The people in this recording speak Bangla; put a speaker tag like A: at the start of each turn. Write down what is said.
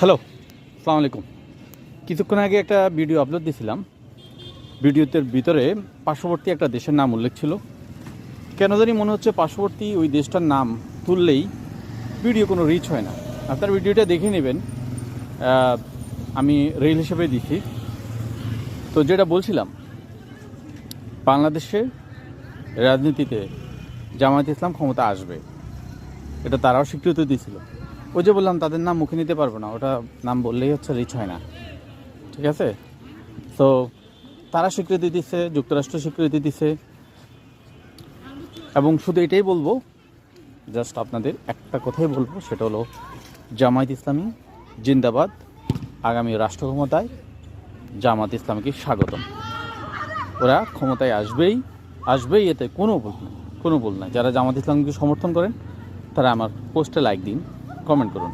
A: হ্যালো, আসসালামু আলাইকুম। কিছুক্ষণ আগে একটা ভিডিও আপলোড দিয়েছিলাম। ভিডিওতে ভিতরে পার্শ্ববর্তী একটা দেশের নাম উল্লেখ ছিল। কেন জানি মনে হচ্ছে পার্শ্ববর্তী ওই দেশটার নাম তুললেই ভিডিও কোনো রিচ হয় না। আপনার ভিডিওটা দেখে নেবেন, আমি রিল হিসেবে দিচ্ছি। তো যেটা বলছিলাম, বাংলাদেশে রাজনীতিতে জামায়াত ইসলাম ক্ষমতা আসবে, এটা তারাও স্বীকৃতি দিয়েছিল। ওই যে বললাম তাদের নাম মুখে নিতে পারবো না, ওটা নাম বললেই হচ্ছে রিচ হয় না, ঠিক আছে? তো তারা স্বীকৃতি দিচ্ছে, যুক্তরাষ্ট্র স্বীকৃতি দিচ্ছে। এবং শুধু এটাই বলবো, জাস্ট আপনাদের একটা কথাই বলবো, সেটা হলো জামায়াত ইসলামী জিন্দাবাদ। আগামী রাষ্ট্র ক্ষমতায় জামায়াত ইসলামীকে স্বাগতম। ওরা ক্ষমতায় আসবেই, এতে কোনো ভুল নাই। যারা জামায়াত ইসলামকে সমর্থন করেন তারা আমার পোস্টে লাইক দিন, কমেন্ট করুন।